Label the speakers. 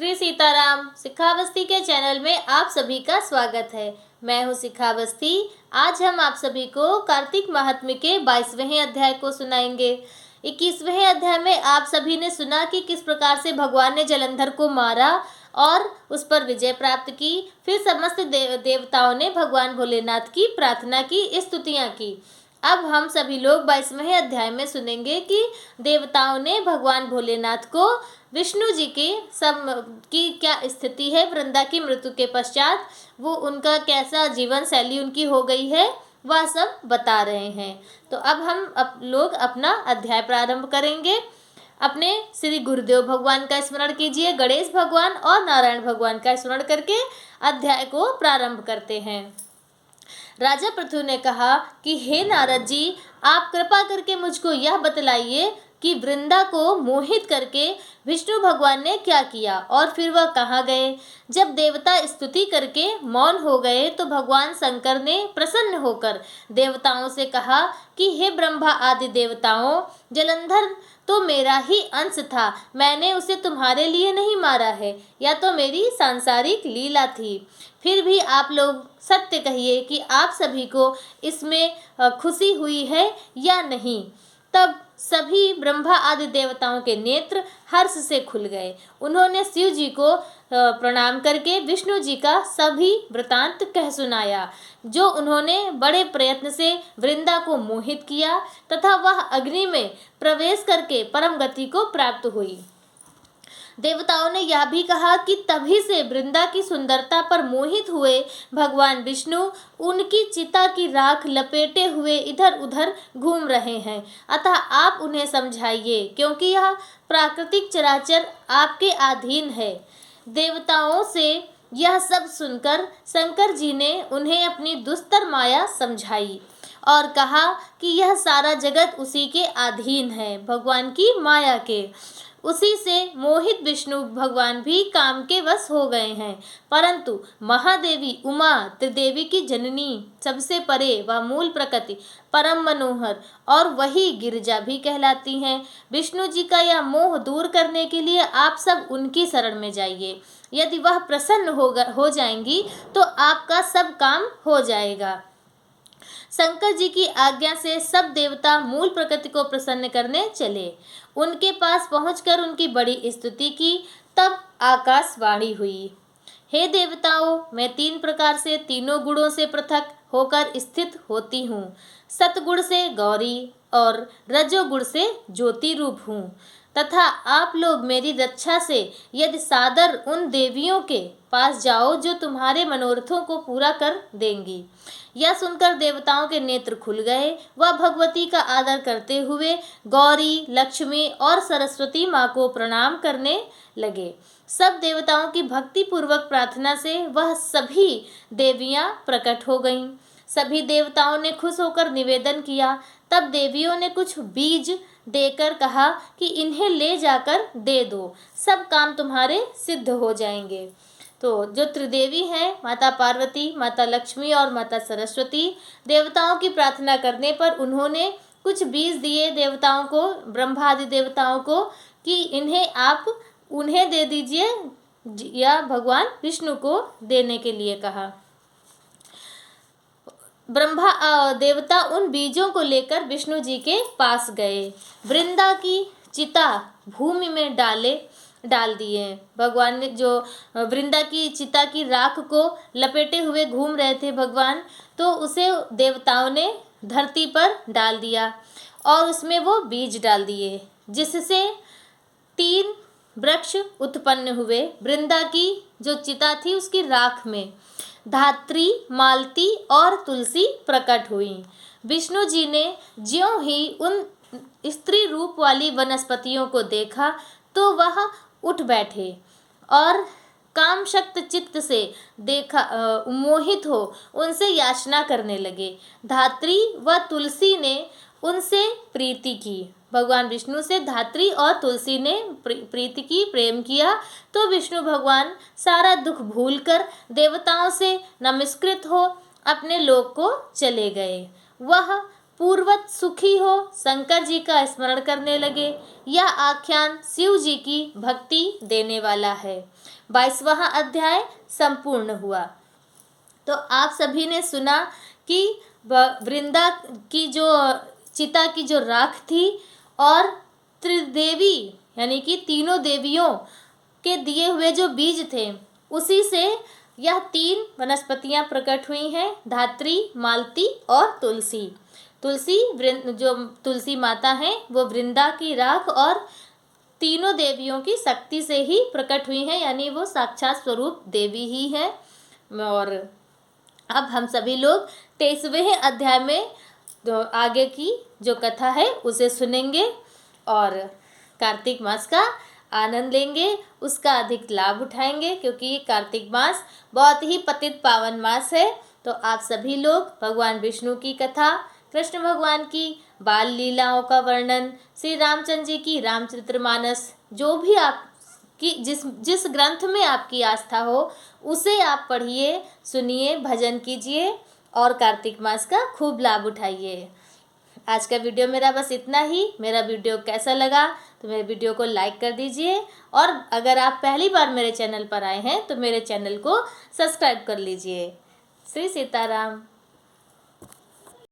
Speaker 1: श्री सीताराम शिखावस्थी के चैनल में आप सभी का स्वागत है। मैं हूँ शिखावस्थी। आज हम आप सभी को कार्तिक महात्म्य के 22वें अध्याय को सुनाएंगे। 21वें अध्याय में आप सभी ने सुना कि किस प्रकार से भगवान ने जलंधर को मारा और उस पर विजय प्राप्त की। फिर समस्त देवताओं ने भगवान भोलेनाथ की प्रार्थना की, स्तुतियाँ की। अब हम सभी लोग 22वें अध्याय में सुनेंगे कि देवताओं ने भगवान भोलेनाथ को विष्णु जी की क्या स्थिति है वृंदा की मृत्यु के पश्चात, वो उनका कैसा जीवन शैली उनकी हो गई है, वह सब बता रहे हैं। तो अब हम लोग अपना अध्याय प्रारंभ करेंगे। अपने श्री गुरुदेव भगवान का स्मरण कीजिए, गणेश भगवान और नारायण भगवान का स्मरण करके अध्याय को प्रारंभ करते हैं। राजा पृथु ने कहा कि हे नारद जी, आप कृपा करके मुझको यह बतलाइए कि वृंदा को मोहित करके विष्णु भगवान ने क्या किया और फिर वह कहाँ गए। जब देवता स्तुति करके मौन हो गए तो भगवान शंकर ने प्रसन्न होकर देवताओं से कहा कि हे ब्रह्मा आदि देवताओं, जलंधर तो मेरा ही अंश था, मैंने उसे तुम्हारे लिए नहीं मारा है, या तो मेरी सांसारिक लीला थी। फिर भी आप लोग सत्य कहिए कि आप सभी को इसमें खुशी हुई है या नहीं। तब सभी ब्रह्मा आदि देवताओं के नेत्र हर्ष से खुल गए। उन्होंने शिव जी को प्रणाम करके विष्णु जी का सभी वृतांत कह सुनाया, जो उन्होंने बड़े प्रयत्न से वृंदा को मोहित किया तथा वह अग्नि में प्रवेश करके परम गति को प्राप्त हुई। देवताओं ने यह भी कहा कि तभी से वृंदा की सुंदरता पर मोहित हुए भगवान विष्णु उनकी चिता की राख लपेटे हुए इधर उधर घूम रहे हैं, अतः आप उन्हें समझाइए, क्योंकि यह प्राकृतिक चराचर आपके अधीन है। देवताओं से यह सब सुनकर शंकर जी ने उन्हें अपनी दुस्तर माया समझाई और कहा कि यह सारा जगत उसी के अधीन है, भगवान की माया के। उसी से मोहित विष्णु भगवान भी काम के वश हो गए हैं, परंतु महादेवी उमा त्रिदेवी की जननी, सबसे परे व मूल प्रकृति, परम मनोहर और वही गिरिजा भी कहलाती हैं। विष्णु जी का यह मोह दूर करने के लिए आप सब उनकी शरण में जाइए। यदि वह प्रसन्न हो जाएंगी तो आपका सब काम हो जाएगा। शंकर जी की आज्ञा से सब देवता मूल प्रकृति को प्रसन्न करने चले। उनके पास पहुंचकर उनकी बड़ी स्तुति की। तब आकाशवाणी हुई, हे देवताओं, मैं 3 प्रकार से तीनों गुणों से पृथक होकर स्थित होती हूँ। सतगुण से गौरी और रजोगुण से ज्योति रूप हूँ, तथा आप लोग मेरी रक्षा से यदि सादर उन देवियों के पास जाओ जो तुम्हारे मनोरथों को पूरा कर देंगी। यह सुनकर देवताओं के नेत्र खुल गए। वह भगवती का आदर करते हुए गौरी, लक्ष्मी और सरस्वती माँ को प्रणाम करने लगे। सब देवताओं की भक्ति पूर्वक प्रार्थना से वह सभी देवियाँ प्रकट हो गईं। सभी देवताओं ने खुश होकर निवेदन किया। तब देवियों ने कुछ बीज देकर कहा कि इन्हें ले जाकर दे दो, सब काम तुम्हारे सिद्ध हो जाएंगे। तो जो त्रिदेवी हैं, माता पार्वती, माता लक्ष्मी और माता सरस्वती, देवताओं की प्रार्थना करने पर उन्होंने कुछ बीज दिए देवताओं को, ब्रह्मा आदि देवताओं को, कि इन्हें आप उन्हें दे दीजिए, या भगवान विष्णु को देने के लिए कहा। ब्रह्मा देवता उन बीजों को लेकर विष्णु जी के पास गए। वृंदा की चिता भूमि में डाल दिए। भगवान ने जो वृंदा की चिता की राख को लपेटे हुए घूम रहे थे भगवान, तो उसे देवताओं ने धरती पर डाल दिया और उसमें वो बीज डाल दिए, जिससे 3 वृक्ष उत्पन्न हुए। वृंदा की जो चिता थी उसकी राख में धात्री, मालती और तुलसी प्रकट हुई। विष्णु जी ने ज्यों ही उन स्त्री रूप वाली वनस्पतियों को देखा तो वह उठ बैठे और काम शक्त चित्त से मोहित हो उनसे याचना करने लगे। धात्री व तुलसी ने उनसे प्रीति की। भगवान विष्णु से धात्री और तुलसी ने प्रीति की, प्रेम किया, तो विष्णु भगवान सारा दुख भूलकर देवताओं से नमस्कृत हो अपने लोक को चले गए। वह पूर्वत सुखी हो, शंकर जी का स्मरण करने लगे। यह आख्यान शिव जी की भक्ति देने वाला है। 22वां अध्याय संपूर्ण हुआ। तो आप सभी ने सुना कि वृंदा की जो चिता की जो राख थी और त्रिदेवी यानी कि तीनों देवियों के दिए हुए जो बीज थे, उसी से यह 3 वनस्पतियां प्रकट हुई हैं, धात्री, मालती और तुलसी। जो तुलसी माता हैं वो वृंदा की राख और तीनों देवियों की शक्ति से ही प्रकट हुई हैं, यानी वो साक्षात स्वरूप देवी ही है। और अब हम सभी लोग 23वें अध्याय में तो आगे की जो कथा है उसे सुनेंगे और कार्तिक मास का आनंद लेंगे, उसका अधिक लाभ उठाएंगे, क्योंकि कार्तिक मास बहुत ही पतित पावन मास है। तो आप सभी लोग भगवान विष्णु की कथा, कृष्ण भगवान की बाल लीलाओं का वर्णन, श्री रामचंद्र जी की रामचरितमानस, जो भी आप कि जिस ग्रंथ में आपकी आस्था हो उसे आप पढ़िए, सुनिए, भजन कीजिए और कार्तिक मास का खूब लाभ उठाइए। आज का वीडियो मेरा बस इतना ही। मेरा वीडियो कैसा लगा तो मेरे वीडियो को लाइक कर दीजिए, और अगर आप पहली बार मेरे चैनल पर आए हैं तो मेरे चैनल को सब्सक्राइब कर लीजिए। श्री सीताराम।